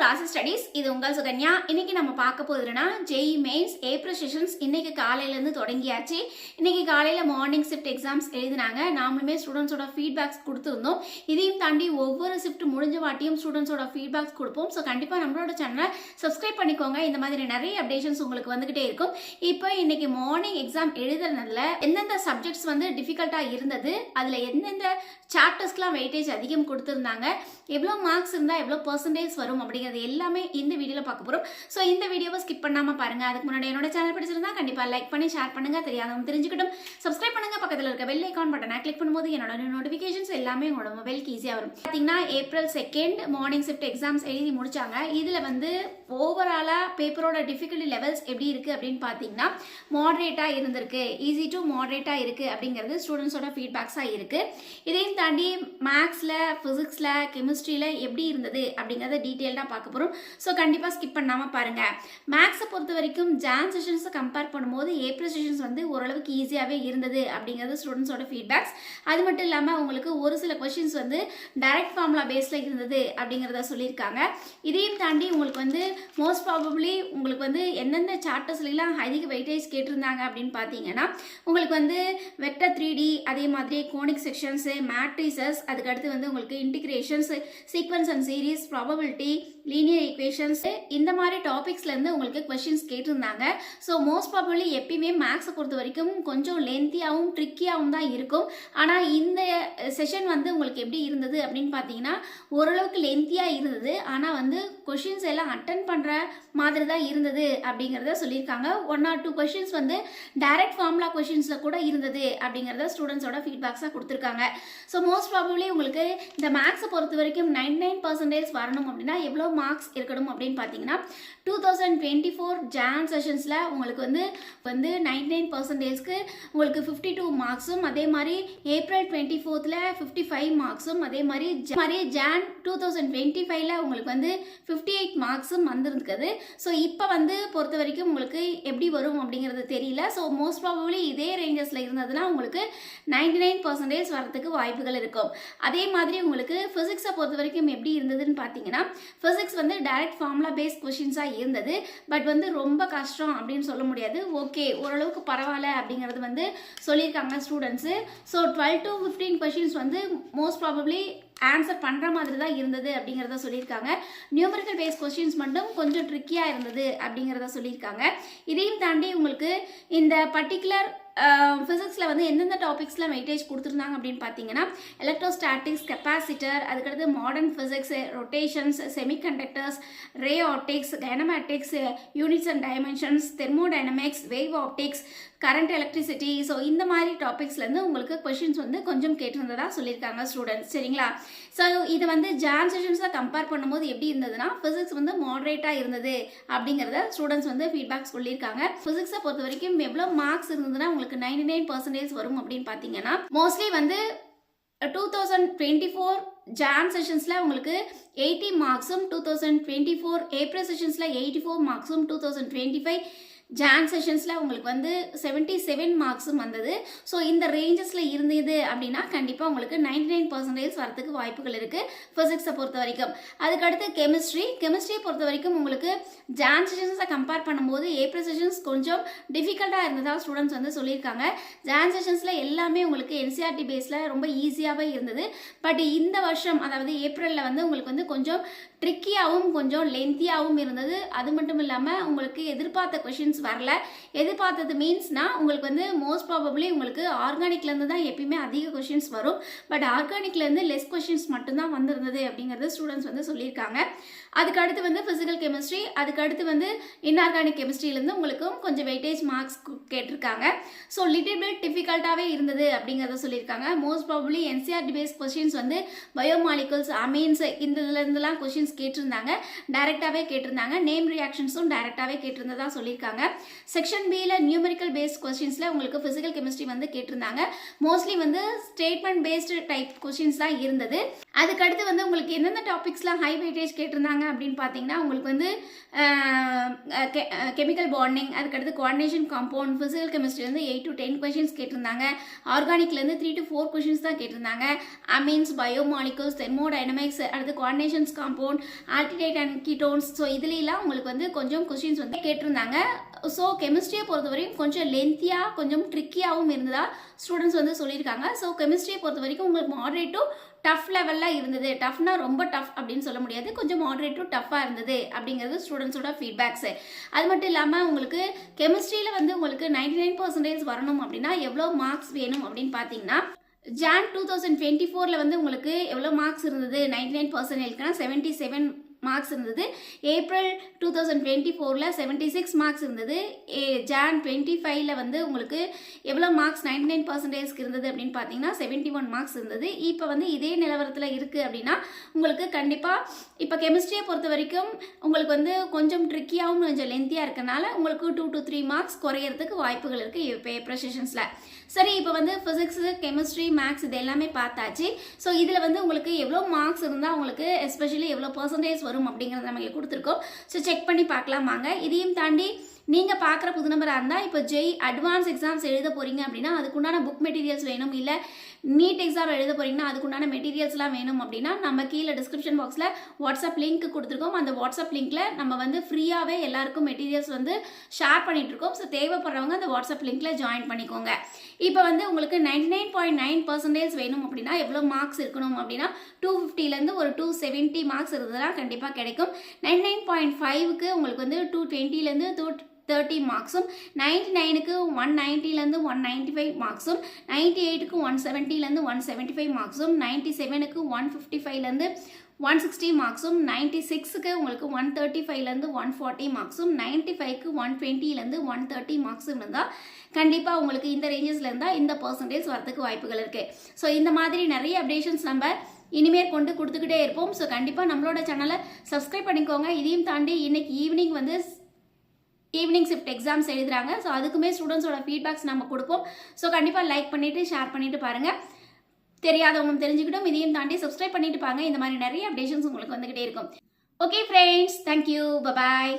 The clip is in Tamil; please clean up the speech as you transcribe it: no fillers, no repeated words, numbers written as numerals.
Class studies. இது உங்கள் சுகன்யா. இன்னைக்கு நம்ம பார்க்க போகுதுன்னா ஜேஇ மெயின்ஸ் ஏப்ரல் செஷன்ஸ் இன்னைக்கு காலையிலேருந்து தொடங்கியாச்சு. இன்னைக்கு காலையில் மார்னிங் ஷிஃப்ட் எக்ஸாம்ஸ் எழுதினாங்க. நாமளுமே ஸ்டூடெண்ட்ஸோட ஃபீட்பேக்ஸ் கொடுத்துருந்தோம். இதையும் தாண்டி ஒவ்வொரு ஷிஃப்ட் முடிஞ்ச வாட்டியும் ஸ்டூடெண்ட்ஸோட ஃபீட்பேக்ஸ் கொடுப்போம். ஸோ கண்டிப்பாக நம்மளோட சேனலை சப்ஸ்கிரைப் பண்ணிக்கோங்க. இந்த மாதிரி நிறைய அப்டேஷன்ஸ் உங்களுக்கு வந்துகிட்டே இருக்கும். இப்போ இன்னைக்கு மார்னிங் எக்ஸாம் எழுதுறதுல எந்தெந்த சப்ஜெக்ட்ஸ் வந்து டிஃபிகல்ட்டாக இருந்தது, அதில் எந்தெந்த சாப்டர்ஸ்க்குலாம் வெயிட்டேஜ் அதிகம் கொடுத்துருந்தாங்க, எவ்வளோ மார்க்ஸ் இருந்தால் எவ்வளோ பர்சன்டேஜ் வரும் அப்படிங்கிறது எல்லாமே இந்த வீடியோவில் பார்க்க போகிறோம். ஸோ இந்த வீடியோவை ஸ்கிப் பண்ணாமல் பாருங்கள். அதுக்கு முன்னாடி என்னோட சேனல் பிடிச்சிருந்தா கண்டிப்பாக லைக் பண்ணி ஷேர் பண்ணுங்கள். தெரியாதவங்க தெரிஞ்சுக்கிட்டும் சப்ஸ்கிரைப் பண்ணுங்கள். பக்கத்தில் இருக்க பெல் ஐக்கான் பட்டனை கிளிக் பண்ணும்போது என்னோட நோட்டிஃபிகேஷன்ஸ் எல்லாமே உங்களோட மொபைலுக்கு ஈஸியாக வரும். பார்த்தீங்கன்னா ஏப்ரல் 2 மார்னிங் ஷிஃப்ட் எக்ஸாம்ஸ் எழுதி முடிச்சாங்க. இதில் வந்து ஓவராலாக பேப்பரோட டிஃபிகல்ட்டி லெவல்ஸ் எப்படி இருக்குது அப்படின்னு பார்த்தீங்கன்னா மாடரேட்டாக இருந்திருக்கு, ஈஸி டு மாடரேட்டாக இருக்குது அப்படிங்கிறது ஸ்டூடெண்ட்ஸோட ஃபீட்பேக்ஸாக இருக்குது. இதையும் தாண்டி மேக்ஸில், ஃபிசிக்ஸில், கெமிஸ்ட்ரியில் எப்படி இருந்தது அப்படிங்கிறத டீட்டெயில்டாக பார்க்க போகிறோம். ஸோ கண்டிப்பாக ஸ்கிப் பண்ணாமல் பாருங்கள். மேக்ஸை பொறுத்த வரைக்கும் ஜான் செஷன்ஸை கம்பேர் பண்ணும்போது ஏப்ரல் செஷன்ஸ் வந்து ஓரளவுக்கு ஈஸியாகவே இருந்தது அப்படிங்கிறது ஸ்டூடெண்ட்ஸோட ஃபீட்பேக்ஸ். அது மட்டும் இல்லாமல் உங்களுக்கு ஒரு சில கொஷின்ஸ் வந்து டைரக்ட் ஃபார்முலா பேஸில் இருந்தது அப்படிங்கிறத சொல்லியிருக்காங்க. இதையும் தாண்டி உங்களுக்கு வந்து மோஸ்ட் ப்ராபப்ளி உங்களுக்கு வந்து எந்தெந்த சாப்டர்ஸ்லாம் அதிக வெயிட்டேஜ் கேட்டிருந்தாங்க அப்படின்னு பார்த்தீங்கன்னா உங்களுக்கு வந்து வெக்டர் 3D, அதே மாதிரி கோனிக் செக்ஷன்ஸு, மேட்ரிசஸ், அதுக்கடுத்து வந்து உங்களுக்கு integrations, sequence and series, probability, linear equations, இந்த மாதிரி டாபிக்ஸ்லேருந்து உங்களுக்கு கொஷின்ஸ் கேட்டிருந்தாங்க. ஸோ மோஸ்ட் ப்ராபப்ளி எப்பயுமே மேக்ஸை பொறுத்த வரைக்கும் கொஞ்சம் லென்த்தியாகவும் ட்ரிக்கியாகவும் தான் இருக்கும். ஆனால் இந்த செஷன் வந்து உங்களுக்கு எப்படி இருந்தது அப்படின்னு பார்த்தீங்கன்னா ஓரளவுக்கு லென்த்தியாக இருந்தது. ஆனால் வந்து கொஷின்ஸ் எல்லாம் அட்டன் பண்ணுற மாதிரி தான் இருந்தது அப்படிங்கிறத சொல்லியிருக்காங்க. 1 or 2 கொஷின்ஸ் வந்து டைரக்ட் ஃபார்முலா கொஷின்ஸில் கூட இருந்தது அப்படிங்கிறத ஸ்டூடெண்ட்ஸோட ஃபீட்பேக்ஸாக கொடுத்துருக்காங்க. ஸோ மோஸ்ட் ப்ராபப்ளி உங்களுக்கு இந்த மேக்ஸை பொறுத்த வரைக்கும் 99% வரணும் அப்படின்னா எவ்வளோ மார்க்ஸ் இருக்கணும் அப்படின்னு பார்த்தீங்கன்னா 2024 ஜான் செஷன்ஸில் உங்களுக்கு வந்து 99%க்கு உங்களுக்கு 52 மார்க்ஸும், அதே மாதிரி ஏப்ரல் 24th 55 மார்க்ஸும், அதே மாதிரி ஜான் 2025 உங்களுக்கு வந்து 58 மார்க்ஸும் வந்திருக்குது. ஸோ இப்போ வந்து பொறுத்த வரைக்கும் உங்களுக்கு எப்படி வரும் அப்படிங்கிறது தெரியல. ஸோ மோஸ்ட் ப்ராபப்ளி இதே ரேஞ்சஸில் இருந்ததுன்னா உங்களுக்கு 99% வரதுக்கு வாய்ப்புகள் இருக்கும். அதே மாதிரி உங்களுக்கு ஃபிசிக்ஸை பொறுத்த வரைக்கும் எப்படி இருந்ததுன்னு பார்த்தீங்கன்னா ஃபிசிக்ஸ் வந்து டைரக்ட் ஃபார்முலா பேஸ்ட் கொஷின்ஸாக இருந்தது. பட் வந்து ரொம்ப கஷ்டம் அப்படின்னு சொல்ல முடியாது. ஓகே, ஓரளவுக்கு பரவாயில்ல அப்படிங்கிறது வந்து சொல்லியிருக்காங்க ஸ்டூடெண்ட்ஸு. ஸோ 12 to 15 கொஷின்ஸ் வந்து மோஸ்ட் ப்ராபப்ளி ஆன்சர் பண்ணுற மாதிரி தான் இருந்தது அப்படிங்கிறத சொல்லியிருக்காங்க. நியூமரிக்கல் பேஸ் கொஸ்டின்ஸ் மட்டும் கொஞ்சம் ட்ரிக்கியாக இருந்தது அப்படிங்கிறத சொல்லியிருக்காங்க. இதையும் தாண்டி உங்களுக்கு இந்த பர்டிகுலர் ஃபிசிக்ஸில் வந்து எந்தெந்த டாபிக்ஸில் வெயிட்டேஜ் கொடுத்துருந்தாங்க அப்படின்னு பார்த்தீங்கன்னா எலக்ட்ரோஸ்டாட்டிக்ஸ், கெப்பாசிட்டர், அதுக்கடுத்து modern physics, rotations, semiconductors, ray optics, kinematics, units and dimensions, thermodynamics, wave optics, current electricity. So இந்த மாதிரி டாபிக்ஸ்லேருந்து உங்களுக்கு கொஷின்ஸ் வந்து கொஞ்சம் கேட்டிருந்ததாக சொல்லியிருக்காங்க ஸ்டூடெண்ட்ஸ். சரிங்களா? ஸோ இது வந்து ஜான் செஷன்ஸை கம்பேர் பண்ணும்போது எப்படி இருந்ததுன்னா ஃபிசிக்ஸ் வந்து மாடரேட்டாக இருந்தது அப்படிங்கிறத ஸ்டூடெண்ட்ஸ் வந்து ஃபீட்பேக் சொல்லியிருக்காங்க. ஃபிசிக்ஸை பொறுத்த வரைக்கும் எவ்வளோ மார்க்ஸ் இருந்ததுன்னா உங்களுக்கு 99% வரும் அப்படின்னு பார்த்தீங்கன்னா மோஸ்ட்லி வந்து 2024 ஜான் செஷன்ஸில் உங்களுக்கு 80 மார்க்ஸும், 2024 ஏப்ரல் செஷன்ஸில் 84 மார்க்ஸும், 2025 ஜான் செஷன்ஸில் உங்களுக்கு வந்து 77 மார்க்ஸும் வந்தது. ஸோ இந்த ரேஞ்சஸில் இருந்தது அப்படின்னா கண்டிப்பாக உங்களுக்கு 99% வரதுக்கு வாய்ப்புகள் இருக்குது ஃபிசிக்ஸை பொறுத்த வரைக்கும். அதுக்கடுத்து கெமிஸ்ட்ரியை பொறுத்த வரைக்கும் உங்களுக்கு ஜான் செஷன்ஸை கம்பேர் பண்ணும்போது ஏப்ரல் செஷன்ஸ் கொஞ்சம் டிஃபிகல்ட்டாக இருந்ததாக ஸ்டூடெண்ட்ஸ் வந்து சொல்லியிருக்காங்க. ஜான் செஷன்ஸில் எல்லாமே உங்களுக்கு என்சிஆர்டி பேஸில் ரொம்ப ஈஸியாகவே இருந்தது. பட் இந்த வருஷம் அதாவது ஏப்ரலில் வந்து உங்களுக்கு வந்து கொஞ்சம் ட்ரிக்கியாகவும் கொஞ்சம் லென்த்தியாகவும் இருந்தது. அது மட்டும் இல்லாமல் உங்களுக்கு எதிர்பார்த்த கொஷின்ஸ் வரல. எதிர்பார்த்தது மீன்ஸ்னா உங்களுக்கு வந்து மோஸ்ட் ப்ராபப்ளி உங்களுக்கு ஆர்கானிக்லேருந்து தான் எப்பயுமே அதிக கொஷின்ஸ் வரும். பட் ஆர்கானிக்லேருந்து லெஸ் கொஷின்ஸ் மட்டும்தான் வந்திருந்தது அப்படிங்கிறது ஸ்டூடெண்ட்ஸ் வந்து சொல்லியிருக்காங்க. அதுக்கு அடுத்து வந்து ஃபிசிக்கல் கெமிஸ்ட்ரி, அதுக்கு அடுத்து வந்து இன்ஆர்கானிக் கெமிஸ்ட்ரியிலேருந்து உங்களுக்கும் கொஞ்சம் வெயிட்டேஜ் மார்க்ஸ் கேட்டிருக்காங்க. ஸோ லிட்டில் பிட் டிஃபிகல்ட்டாகவே இருந்தது அப்படிங்கிறத சொல்லியிருக்காங்க. Most probably NCERT base questions வந்து பயோமாலிகுல்ஸ், அமீன்ஸ், இந்த இதுலேருந்துலாம் கொஷின்ஸ் கேட்டிருந்தாங்க. டைரெக்டாகவே கேட்டிருந்தாங்க. நேம் ரியாக்ஷன்ஸும் டைரெக்டாகவே கேட்டிருந்ததாக சொல்லியிருக்காங்க. செக்ஷன் பியில் நியூமரிக்கல் பேஸ்ட் கொஸ்டின்ஸில் உங்களுக்கு ஃபிசிக்கல் கெமிஸ்ட்ரி வந்து கேட்டிருந்தாங்க. மோஸ்ட்லி வந்து ஸ்டேட்மெண்ட் பேஸ்டு டைப் கொஸ்டின்ஸ் தான் இருந்தது. அதுக்கடுத்து வந்து உங்களுக்கு எந்தெந்த டாபிக்ஸ்லாம் ஹை வெயிட்டேஜ் கேட்டிருந்தாங்க அப்படின்னு பார்த்தீங்கன்னா உங்களுக்கு வந்து கெமிக்கல் பாண்டிங், அதுக்கடுத்து கோஆர்டினேஷன் காம்பவுண்ட், ஃபிசிக்கல் கெமிஸ்ட்ரிலேருந்து 8 to 10 கொஷின்ஸ் கேட்டிருந்தாங்க. ஆர்கானிக்லேருந்து 3 to 4 கொஷின்ஸ் தான் கேட்டிருந்தாங்க. அமீன்ஸ், பயோமாலிகுல்ஸ், தெர்மோடைனமிக்ஸ், அடுத்து coordinations compound, ketone, aldehyde and ketones. So இதுலாம் உங்களுக்கு வந்து கொஞ்சம் கொஸ்டின்ஸ் வந்து கேட்டிருந்தாங்க. ஸோ கெமிஸ்ட்ரியை பொறுத்தவரைக்கும் கொஞ்சம் லென்த்தியாக கொஞ்சம் ட்ரிக்கியாகவும் இருந்ததா ஸ்டூடெண்ட்ஸ் வந்து சொல்லியிருக்காங்க. ஸோ கெமிஸ்ட்ரியை பொறுத்த வரைக்கும் உங்களுக்கு மாடரேட் டு டஃப் லெவலில் இருந்தது. டஃப்னா ரொம்ப டஃப் அப்படின்னு சொல்ல முடியாது, கொஞ்சம் மாடரேட் டு டஃப்பாக இருந்தது அப்படிங்கிறது ஸ்டூடெண்ட்ஸோட ஃபீட்பேக்ஸு. அது மட்டும் இல்லாமல் உங்களுக்கு கெமிஸ்ட்ரியில் வந்து உங்களுக்கு 99% வரணும் அப்படின்னா எவ்வளோ மார்க்ஸ் வேணும் அப்படின்னு பார்த்தீங்கன்னா, ஜான் 2024 வந்து உங்களுக்கு எவ்வளோ மார்க்ஸ் இருந்தது 99%க்குனா 77 மார்க்ஸ் இருந்தது. ஏப்ரல் 2024 76 மார்க்ஸ் இருந்தது. ஜான் 25 வந்து உங்களுக்கு எவ்வளோ மார்க்ஸ் 99% இருந்தது அப்படின்னு பார்த்தீங்கன்னா 71 மார்க்ஸ் இருந்தது. இப்போ வந்து இதே நிலவரத்தில் இருக்குது அப்படின்னா உங்களுக்கு கண்டிப்பாக இப்போ கெமிஸ்ட்ரியை பொறுத்த வரைக்கும் உங்களுக்கு வந்து கொஞ்சம் ட்ரிக்கியாகவும் கொஞ்சம் லென்த்தியாக இருக்கனால உங்களுக்கு 2 to 3 மார்க்ஸ் குறையிறதுக்கு வாய்ப்புகள் இருக்குது இப்போ ஏப்ரல் செஷன்ஸில். சரி, இப்போ வந்து ஃபிசிக்ஸு, கெமிஸ்ட்ரி, மேக்ஸ் இது எல்லாமே பார்த்தாச்சு. ஸோ இதில் வந்து உங்களுக்கு எவ்வளோ மார்க்ஸ் இருந்தால் உங்களுக்கு எஸ்பெஷலி எவ்வளோ பர்சன்டேஜ் வரும் அப்படிங்கிறத நம்ம கொடுத்துருக்கோம். ஸோ செக் பண்ணி பார்க்கலாம் வாங்க. இதையும் தாண்டி நீங்கள் பார்க்குற புது நம்பராக இருந்தால் இப்போ ஜெய் அட்வான்ஸ் எக்ஸாம்ஸ் எழுத போகிறீங்க அப்படின்னா அதுக்குண்டான புக் மெட்டீரியல்ஸ் வேணும், இல்லை நீட் எக்ஸாம் எழுத போகிறீங்கன்னா அதுக்குண்டான மெட்டீரியல்ஸ்லாம் வேணும் அப்படின்னா நம்ம கீழே டிஸ்கிரிப்ஷன் பாக்ஸில் வாட்ஸ்அப் லிங்க் கொடுத்துருக்கோம். அந்த வாட்ஸ்அப் லிங்க்கில் நம்ம வந்து ஃப்ரீயாகவே எல்லாருக்கும் மெட்டீரியல்ஸ் வந்து ஷேர் பண்ணிகிட்ருக்கோம். ஸோ தேவைப்படுறவங்க அந்த வாட்ஸ்அப் லிங்க்கில் ஜாயின் பண்ணிக்கோங்க. இப்போ வந்து உங்களுக்கு 99.9% வேணும் அப்படின்னா எவ்வளோ மார்க்ஸ் இருக்கணும் அப்படின்னா 250லேருந்து ஒரு 270 மார்க்ஸ் இருந்ததுன்னா கண்டிப்பாக கிடைக்கும். 99.5க்கு உங்களுக்கு வந்து 220லேருந்து 230 மார்க்ஸும், 99க்கு 190லேருந்து 195 மார்க்ஸும், 98க்கு 170லேருந்து 175 மார்க்ஸும், 97க்கு 155லேருந்து 160 மார்க்ஸும், 96க்கு உங்களுக்கு 135லேருந்து 140 மார்க்ஸும், 95க்கு 120லேருந்து 130 மார்க்ஸும் இருந்தால் கண்டிப்பாக உங்களுக்கு இந்த ரேஞ்சஸில் இருந்தால் இந்த பர்சன்டேஜ் வரதுக்கு வாய்ப்புகள் இருக்குது. ஸோ இந்த மாதிரி நிறைய அப்டேஷன்ஸ் நம்ம இனிமேல் கொண்டு கொடுத்துக்கிட்டே இருப்போம். ஸோ கண்டிப்பாக நம்மளோட சேனலை சப்ஸ்கிரைப் பண்ணிக்கோங்க. இதையும் தாண்டி இன்னைக்கு ஈவினிங் ஷிஃப்ட் எக்ஸாம்ஸ் எழுதுறாங்க. ஸோ அதுக்குமே ஸ்டூடெண்ட்ஸோட ஃபீட்பேக்ஸ் நம்ம கொடுப்போம். ஸோ கண்டிப்பாக லைக் பண்ணிவிட்டு ஷேர் பண்ணிவிட்டு பாருங்கள். தெரியாதவங்க தெரிஞ்சுக்கிட்டும் இதையும் தாண்டி சப்ஸ்கிரைப் பண்ணிட்டு பாருங்க. இந்த மாதிரி நிறைய அப்டேஷன்ஸ் உங்களுக்கு வந்துகிட்டே இருக்கும். Okay friends, thank you, bye bye.